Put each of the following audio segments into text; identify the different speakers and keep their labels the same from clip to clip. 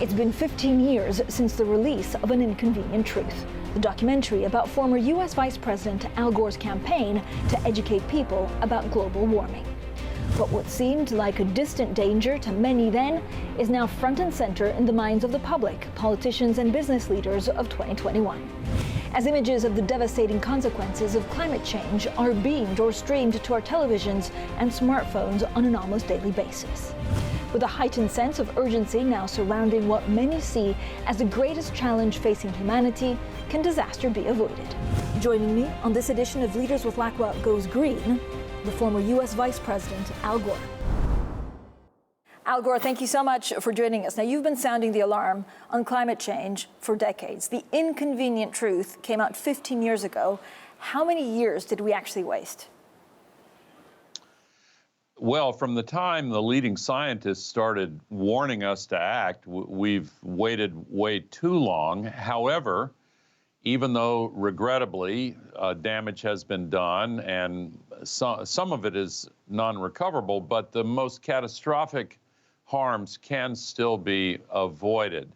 Speaker 1: It's been 15 years since the release of An Inconvenient Truth, the documentary about former U.S. Vice President Al Gore's campaign to educate people about global warming. But what seemed like a distant danger to many then is now front and center in the minds of the public, politicians, and business leaders of 2021. As images of the devastating consequences of climate change are beamed or streamed to our televisions and smartphones on an almost daily basis. With a heightened sense of urgency now surrounding what many see as the greatest challenge facing humanity, can disaster be avoided? Joining me on this edition of Leaders with Lacqua Goes Green, the former U.S. Vice President Al Gore. Al Gore, thank you so much for joining us. Now, you've been sounding the alarm on climate change for decades. The Inconvenient Truth came out 15 years ago. How many years did we actually waste?
Speaker 2: Well, from the time the leading scientists started warning us to act, we've waited way too long. However, even though regrettably damage has been done and some of it is non-recoverable, but the most catastrophic harms can still be avoided.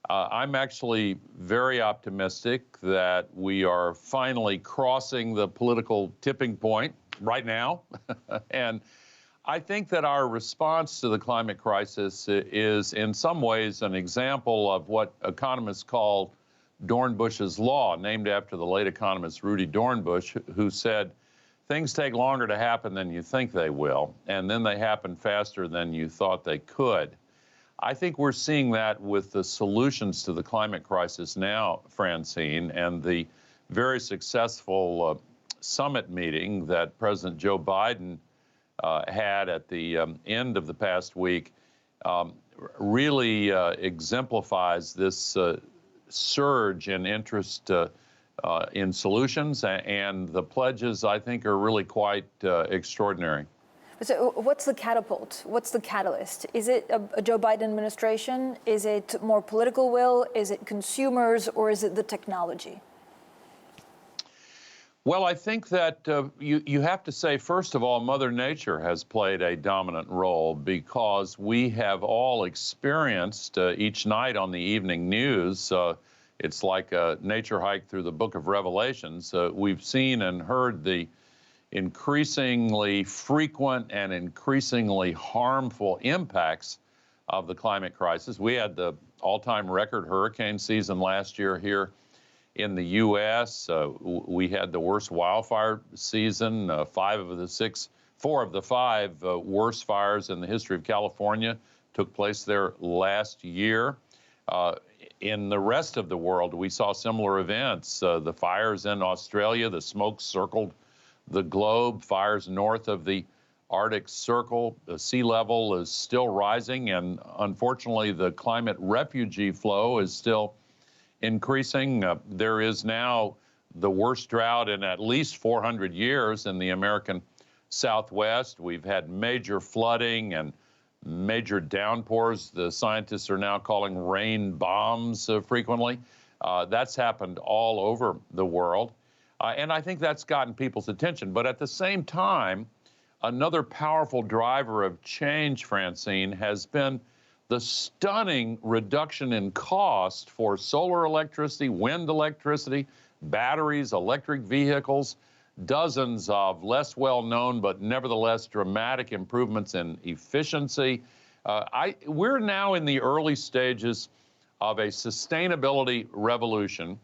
Speaker 2: I'm actually very optimistic that we are finally crossing the political tipping point right now. And I think that our response to the climate crisis is in some ways an example of what economists call Dornbush's law, named after the late economist Rudy Dornbush, who said, things take longer to happen than you think they will, and then they happen faster than you thought they could. I think we're seeing that with the solutions to the climate crisis now, Francine, and the very successful summit meeting that President Joe Biden had at the end of the past week really exemplifies this surge in interest in solutions, and the pledges, I think, are really quite extraordinary.
Speaker 1: So what's the catapult? What's the catalyst? Is it a Joe Biden administration? Is it more political will? Is it consumers? Or is it the technology?
Speaker 2: Well, I think that you have to say, first of all, Mother Nature has played a dominant role, because we have all experienced each night on the evening news, it's like a nature hike through the book of Revelations. We've seen and heard the increasingly frequent and increasingly harmful impacts of the climate crisis. We had the all-time record hurricane season last year here in the U.S. We had the worst wildfire season. 4 of the 5 worst fires in the history of California took place there last year. In the rest of the world, we saw similar events. The fires in Australia, the smoke circled the globe. Fires north of the Arctic Circle. The sea level is still rising, and unfortunately, the climate refugee flow is still increasing. There is now the worst drought in at least 400 years in the American Southwest. We've had major flooding and major downpours. The scientists are now calling rain bombs frequently. That's happened all over the world. And I think that's gotten people's attention. But at the same time, another powerful driver of change, Francine, has been the stunning reduction in cost for solar electricity, wind electricity, batteries, electric vehicles, dozens of less well-known but nevertheless dramatic improvements in efficiency. We're now in the early stages of a sustainability revolution,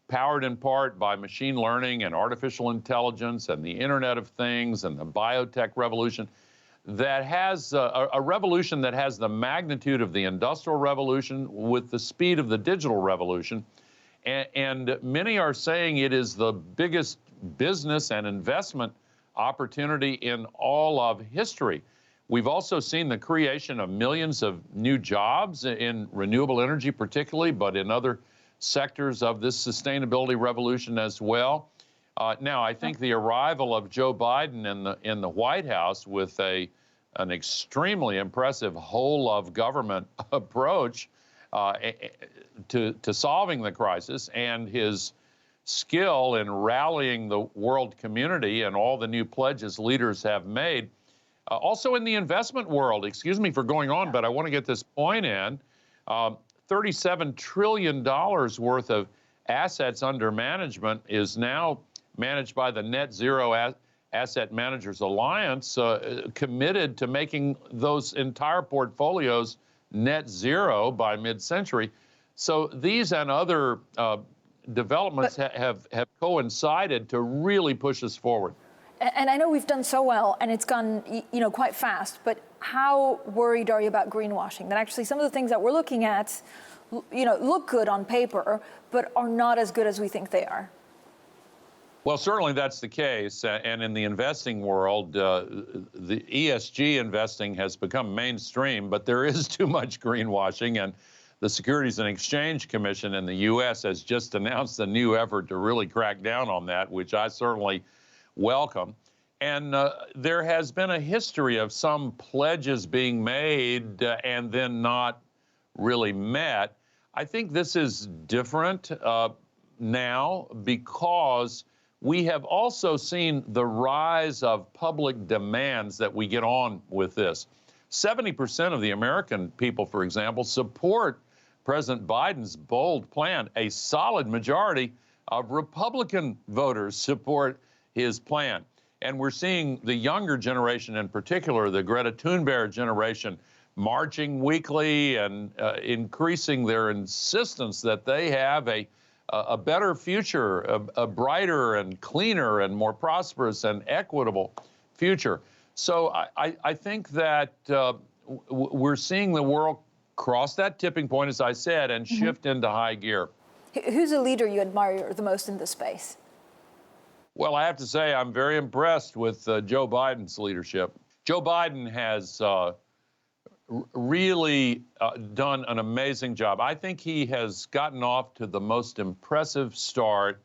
Speaker 2: powered in part by machine learning and artificial intelligence and the Internet of Things and the biotech revolution, that has a revolution that has the magnitude of the Industrial Revolution with the speed of the digital revolution. And many are saying it is the biggest business and investment opportunity in all of history. We've also seen the creation of millions of new jobs in renewable energy particularly, but in other sectors of this sustainability revolution as well. Now, I think the arrival of Joe Biden in the White House with an extremely impressive whole-of-government approach to solving the crisis, and his skill in rallying the world community and all the new pledges leaders have made. Also in the investment world, excuse me for going on, but I want to get this point in. $37 trillion worth of assets under management is now managed by the Net Zero Asset Managers Alliance, committed to making those entire portfolios net zero by mid-century. So these and other developments have coincided to really push us forward.
Speaker 1: And I know we've done so well, and it's gone, quite fast. But how worried are you about greenwashing? That actually some of the things that we're looking at, look good on paper, but are not as good as we think they are.
Speaker 2: Well, certainly that's the case. And in the investing world, the ESG investing has become mainstream, but there is too much greenwashing. And the Securities and Exchange Commission in the U.S. has just announced a new effort to really crack down on that, which I certainly welcome. And there has been a history of some pledges being made and then not really met. I think this is different now because we have also seen the rise of public demands that we get on with this. 70% of the American people, for example, support President Biden's bold plan. A solid majority of Republican voters support his plan. And we're seeing the younger generation in particular, the Greta Thunberg generation, marching weekly and increasing their insistence that they have a better future, a brighter and cleaner and more prosperous and equitable future. So I think that we're seeing the world cross that tipping point, as I said, and shift into high gear.
Speaker 1: Who's a leader you admire the most in this space?
Speaker 2: Well, I have to say I'm very impressed with Joe Biden's leadership. Joe Biden has really done an amazing job. I think he has gotten off to the most impressive start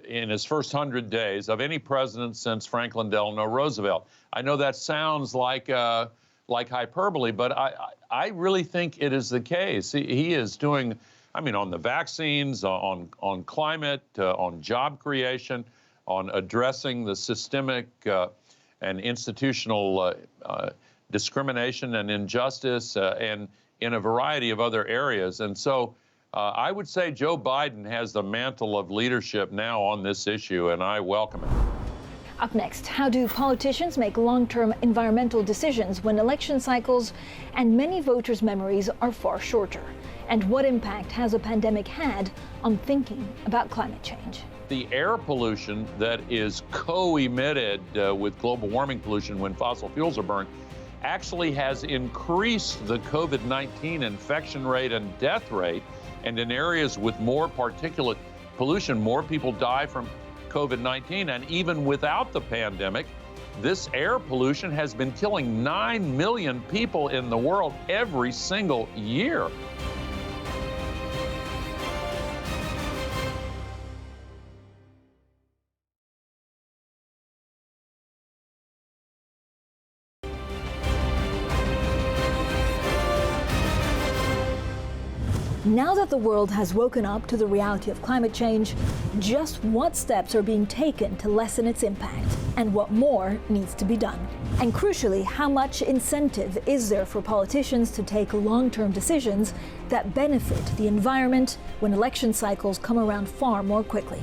Speaker 2: in his first 100 days of any president since Franklin Delano Roosevelt. I know that sounds like hyperbole, but I really think it is the case. He is doing, on the vaccines, on climate, on job creation, on addressing the systemic and institutional discrimination and injustice, and in a variety of other areas. And so I would say Joe Biden has the mantle of leadership now on this issue, and I welcome it.
Speaker 1: Up next, how do politicians make long-term environmental decisions when election cycles and many voters' memories are far shorter? And what impact has a pandemic had on thinking about climate change?
Speaker 2: The air pollution that is co-emitted with global warming pollution when fossil fuels are burned actually has increased the COVID-19 infection rate and death rate. And in areas with more particulate pollution, more people die from COVID-19. And even without the pandemic, this air pollution has been killing 9 million people in the world every single year.
Speaker 1: Now that the world has woken up to the reality of climate change, just what steps are being taken to lessen its impact, and what more needs to be done? And crucially, how much incentive is there for politicians to take long-term decisions that benefit the environment when election cycles come around far more quickly?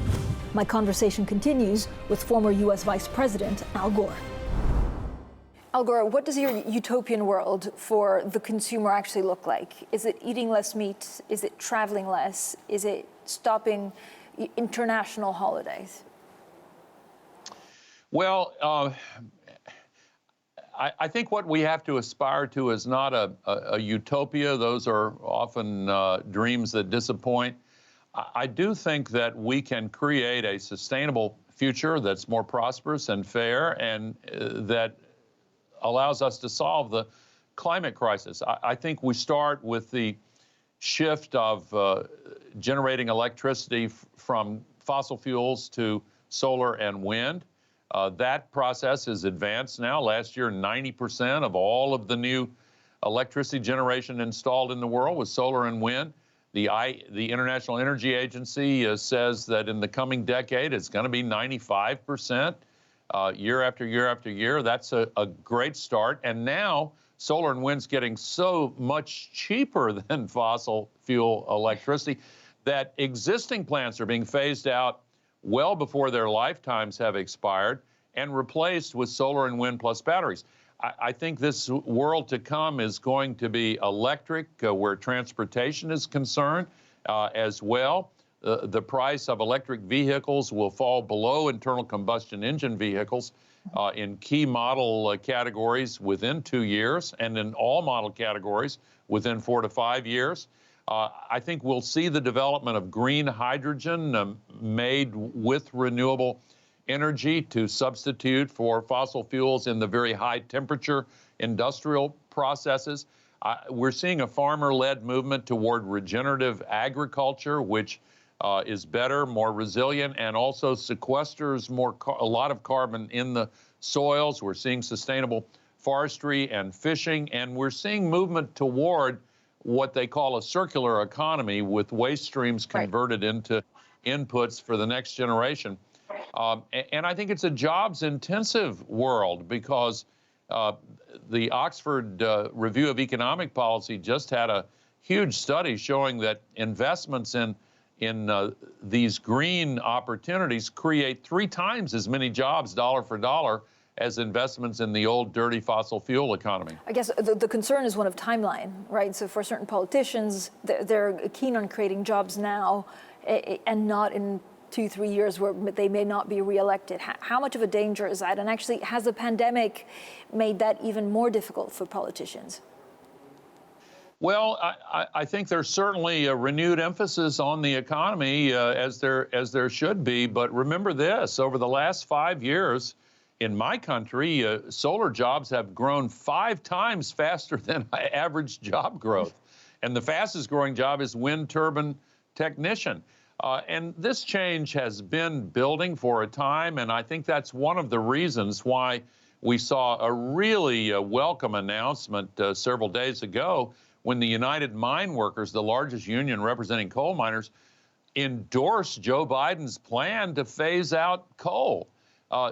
Speaker 1: My conversation continues with former U.S. Vice President Al Gore. Al Gore, what does your utopian world for the consumer actually look like? Is it eating less meat? Is it traveling less? Is it stopping international holidays?
Speaker 2: Well, I think what we have to aspire to is not a utopia. Those are often dreams that disappoint. I do think that we can create a sustainable future that's more prosperous and fair, and that allows us to solve the climate crisis. I think we start with the shift of generating electricity from fossil fuels to solar and wind. That process is advanced now. Last year, 90% of all of the new electricity generation installed in the world was solar and wind. The International Energy Agency says that in the coming decade, it's going to be 95%. Year after year after year. That's a great start. And now solar and wind's getting so much cheaper than fossil fuel electricity that existing plants are being phased out well before their lifetimes have expired and replaced with solar and wind plus batteries. I think this world to come is going to be electric, where transportation is concerned as well. The price of electric vehicles will fall below internal combustion engine vehicles in key model categories within 2 years, and in all model categories within 4 to 5 years. I think we'll see the development of green hydrogen made with renewable energy to substitute for fossil fuels in the very high temperature industrial processes. We're seeing a farmer-led movement toward regenerative agriculture, which is better, more resilient, and also sequesters a lot of carbon in the soils. We're seeing sustainable forestry and fishing, and we're seeing movement toward what they call a circular economy, with waste streams converted into inputs for the next generation. And I think it's a jobs-intensive world, because the Oxford Review of Economic Policy just had a huge study showing that investments in these green opportunities create 3 times as many jobs, dollar for dollar, as investments in the old, dirty fossil fuel economy.
Speaker 1: I guess the concern is one of timeline, right? So for certain politicians, they're keen on creating jobs now and not in 2-3 years where they may not be reelected. How much of a danger is that? And actually, has the pandemic made that even more difficult for politicians?
Speaker 2: Well, I think there's certainly a renewed emphasis on the economy, as there should be. But remember this: over the last 5 years, in my country, solar jobs have grown 5 times faster than average job growth, and the fastest growing job is wind turbine technician. And this change has been building for a time, and I think that's one of the reasons why we saw a really welcome announcement several days ago, when the United Mine Workers, the largest union representing coal miners, endorsed Joe Biden's plan to phase out coal.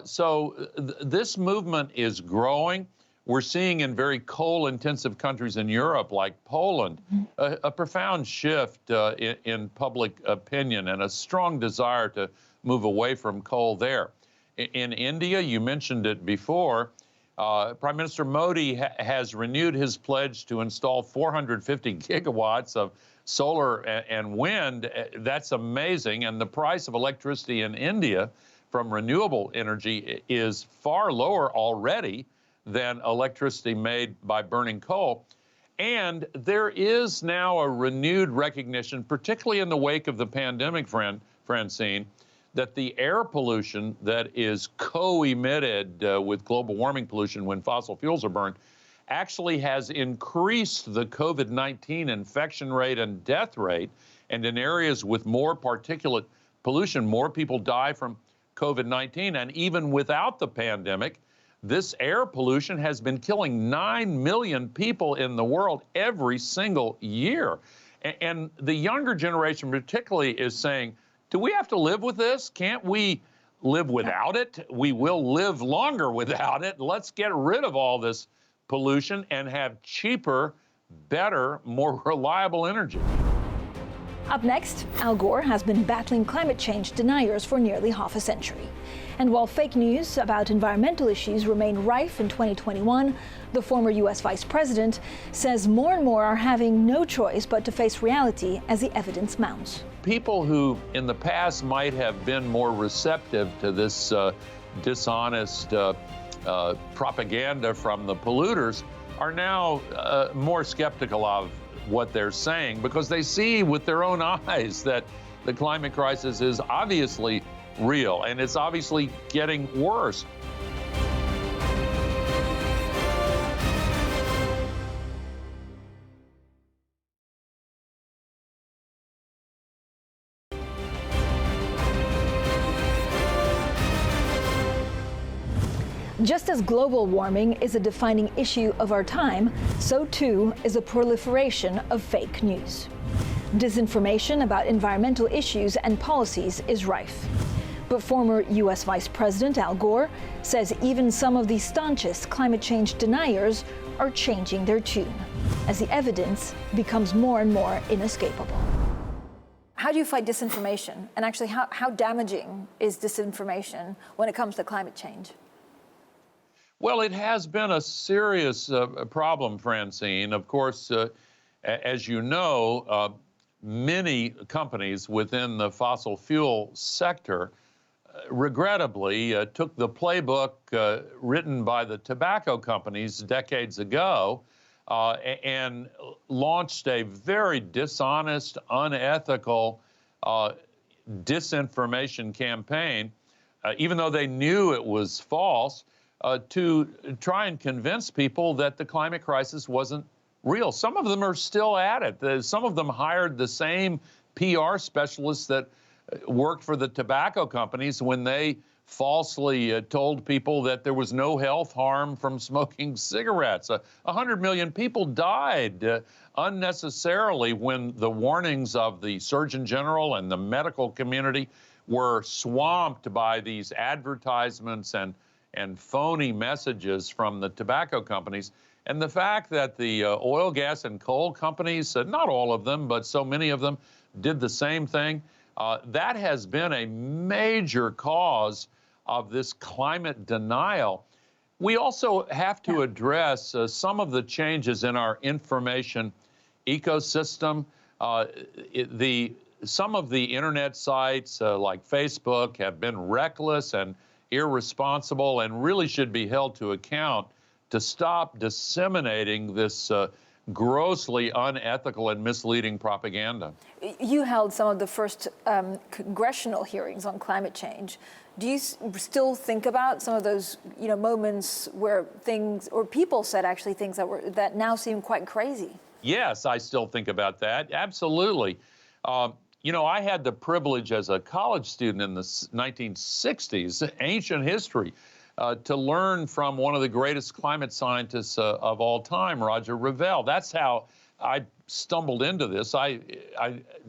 Speaker 2: So this movement is growing. We're seeing in very coal-intensive countries in Europe, like Poland, a profound shift in public opinion and a strong desire to move away from coal there. In India, you mentioned it before, Prime Minister Modi has renewed his pledge to install 450 gigawatts of solar and wind. That's amazing. And the price of electricity in India from renewable energy is far lower already than electricity made by burning coal. And there is now a renewed recognition, particularly in the wake of the pandemic, Francine, that the air pollution that is co-emitted with global warming pollution when fossil fuels are burned actually has increased the COVID-19 infection rate and death rate. And in areas with more particulate pollution, more people die from COVID-19. And even without the pandemic, this air pollution has been killing 9 million people in the world every single year. And the younger generation particularly is saying, do we have to live with this? Can't we live without it? We will live longer without it. Let's get rid of all this pollution and have cheaper, better, more reliable energy.
Speaker 1: Up next, Al Gore has been battling climate change deniers for nearly half a century. And while fake news about environmental issues remain rife in 2021, the former U.S. Vice President says more and more are having no choice but to face reality as the evidence mounts.
Speaker 2: People who in the past might have been more receptive to this dishonest propaganda from the polluters are now more skeptical of what they're saying, because they see with their own eyes that the climate crisis is obviously real and it's obviously getting worse.
Speaker 1: Just as global warming is a defining issue of our time, so too is a proliferation of fake news. Disinformation about environmental issues and policies is rife. But former U.S. Vice President Al Gore says even some of the staunchest climate change deniers are changing their tune as the evidence becomes more and more inescapable. How do you fight disinformation? And actually, how damaging is disinformation when it comes to climate change?
Speaker 2: Well, it has been a serious problem, Francine. Of course, as you know, many companies within the fossil fuel sector regrettably took the playbook written by the tobacco companies decades ago and launched a very dishonest, unethical disinformation campaign, even though they knew it was false, to try and convince people that the climate crisis wasn't real. Some of them are still at it. Some of them hired the same PR specialists that worked for the tobacco companies when they falsely told people that there was no health harm from smoking cigarettes. 100 million people died unnecessarily when the warnings of the Surgeon General and the medical community were swamped by these advertisements and phony messages from the tobacco companies. And the fact that the oil, gas, and coal companies, not all of them, but so many of them, did the same thing, that has been a major cause of this climate denial. We also have to address some of the changes in our information ecosystem. Some of the internet sites like Facebook have been reckless and irresponsible and really should be held to account to stop disseminating this grossly unethical and misleading propaganda.
Speaker 1: You held some of the first congressional hearings on climate change. Do you still think about some of those, moments where things, or people said actually things that now seem quite crazy?
Speaker 2: Yes, I still think about that. Absolutely. I had the privilege as a college student in the 1960s, ancient history, to learn from one of the greatest climate scientists of all time, Roger Revelle. That's how I stumbled into this. I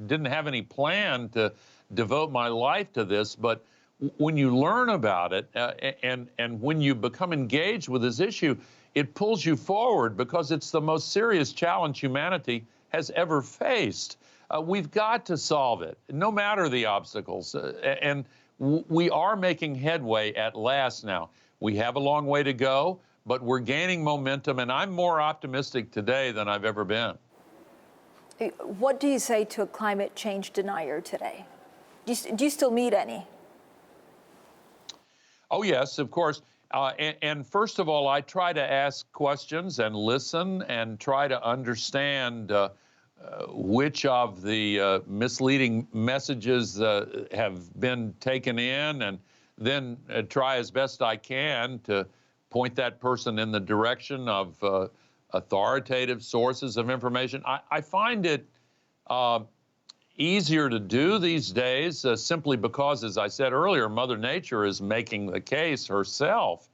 Speaker 2: didn't have any plan to devote my life to this, but when you learn about it and when you become engaged with this issue, it pulls you forward because it's the most serious challenge humanity has ever faced. We've got to solve it, no matter the obstacles. And we are making headway at last now. We have a long way to go, but we're gaining momentum, and I'm more optimistic today than I've ever been.
Speaker 1: What do you say to a climate change denier today? Do you still meet any?
Speaker 2: Oh, yes, of course. And first of all, I try to ask questions and listen and try to understand which of the misleading messages have been taken in, and then try as best I can to point that person in the direction of authoritative sources of information. I find it easier to do these days simply because, as I said earlier, Mother Nature is making the case herself.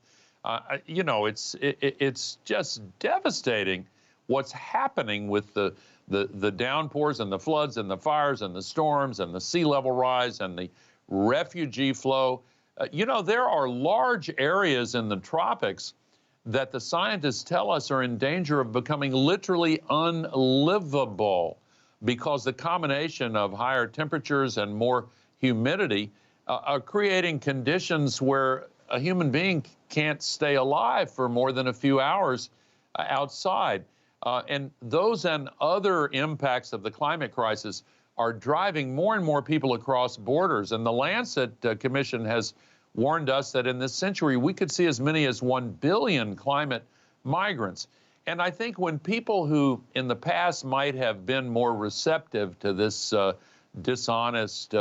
Speaker 2: It's just devastating what's happening with the downpours and the floods and the fires and the storms and the sea level rise and the refugee flow. There are large areas in the tropics that the scientists tell us are in danger of becoming literally unlivable because the combination of higher temperatures and more humidity are creating conditions where a human being can't stay alive for more than a few hours outside. And those and other impacts of the climate crisis are driving more and more people across borders. And the Lancet Commission has warned us that in this century, we could see as many as 1 billion climate migrants. And I think when people who in the past might have been more receptive to this dishonest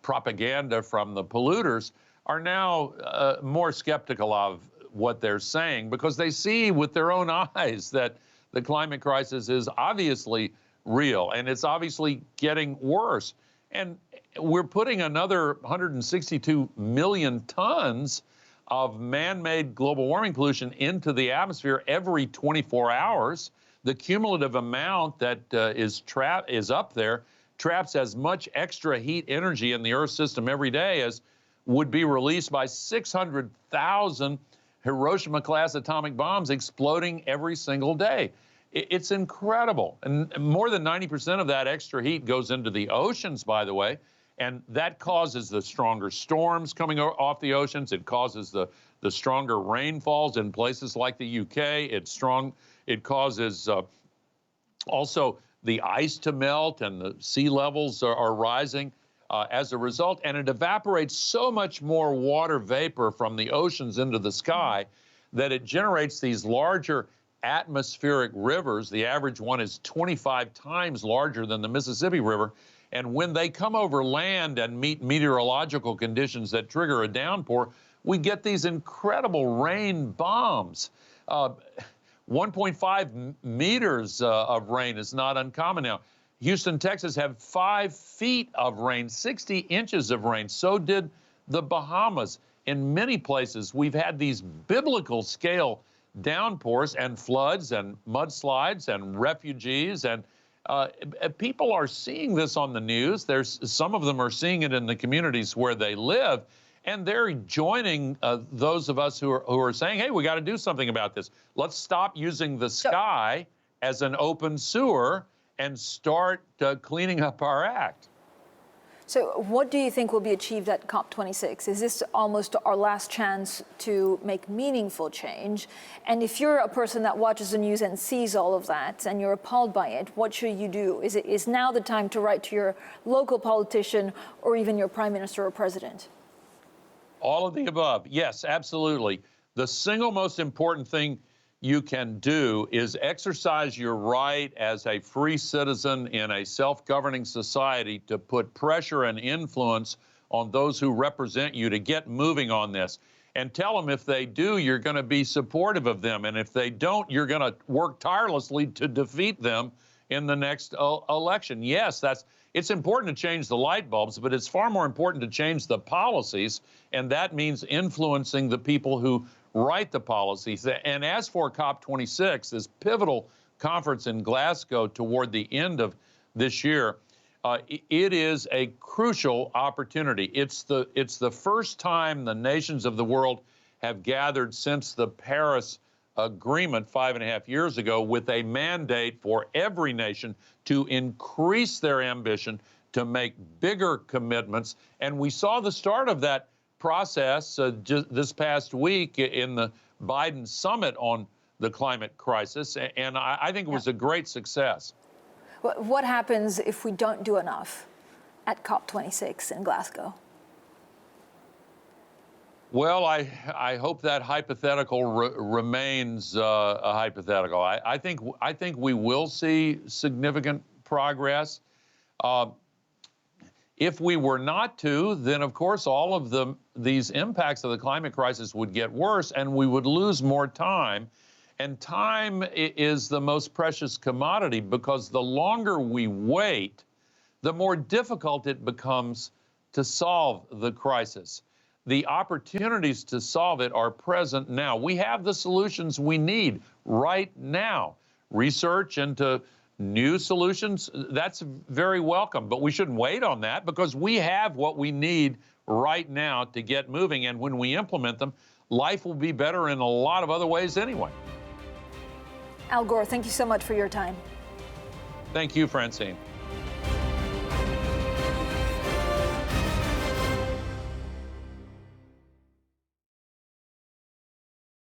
Speaker 2: propaganda from the polluters are now more skeptical of what they're saying because they see with their own eyes that the climate crisis is obviously real and it's obviously getting worse. And we're putting another 162 million tons of man-made global warming pollution into the atmosphere every 24 hours. The cumulative amount that is up there traps as much extra heat energy in the Earth system every day as would be released by 600,000 Hiroshima-class atomic bombs exploding every single day. It's incredible. And more than 90% of that extra heat goes into the oceans, by the way, and that causes the stronger storms coming off the oceans. It causes the stronger rainfalls in places like the UK. It causes also the ice to melt, and the sea levels are rising as a result. And it evaporates so much more water vapor from the oceans into the sky that it generates these larger atmospheric rivers. The average one is 25 times larger than the Mississippi River. And when they come over land and meet meteorological conditions that trigger a downpour, we get these incredible rain bombs. 1.5 meters of rain is not uncommon now. Houston, Texas had 5 feet of rain, 60 inches of rain. So did the Bahamas. In many places, we've had these biblical scale downpours and floods and mudslides and refugees, and people are seeing this on the news. Some of them are seeing it in the communities where they live, and they're joining those of us who are saying, hey, we got to do something about this. Let's stop using the sky as an open sewer and start cleaning up our act.
Speaker 1: So what do you think will be achieved at COP26? Is this almost our last chance to make meaningful change? And if you're a person that watches the news and sees all of that and you're appalled by it, what should you do? Is now the time to write to your local politician or even your prime minister or president?
Speaker 2: All of the above. Yes, absolutely. The single most important thing you can do is exercise your right as a free citizen in a self-governing society to put pressure and influence on those who represent you to get moving on this. And tell them if they do, you're going to be supportive of them. And if they don't, you're going to work tirelessly to defeat them in the next election. Yes, it's important to change the light bulbs, but it's far more important to change the policies. And that means influencing the people who write the policies. And as for COP26, this pivotal conference in Glasgow toward the end of this year, it is a crucial opportunity. It's the first time the nations of the world have gathered since the Paris Agreement 5.5 years ago with a mandate for every nation to increase their ambition, to make bigger commitments. And we saw the start of that process just this past week in the Biden summit on the climate crisis, and I think it was a great success.
Speaker 1: What happens if we don't do enough at COP26 in Glasgow?
Speaker 2: Well, I hope that hypothetical remains a hypothetical. I think we will see significant progress. If we were not to, then of course all of these impacts of the climate crisis would get worse, and we would lose more time. And time is the most precious commodity, because the longer we wait, the more difficult it becomes to solve the crisis. The opportunities to solve it are present now. We have the solutions we need right now. Research into new solutions, that's very welcome, but we shouldn't wait on that, because we have what we need right now to get moving. And when we implement them, life will be better in a lot of other ways anyway.
Speaker 1: Al Gore, thank you so much for your time.
Speaker 2: Thank you, Francine.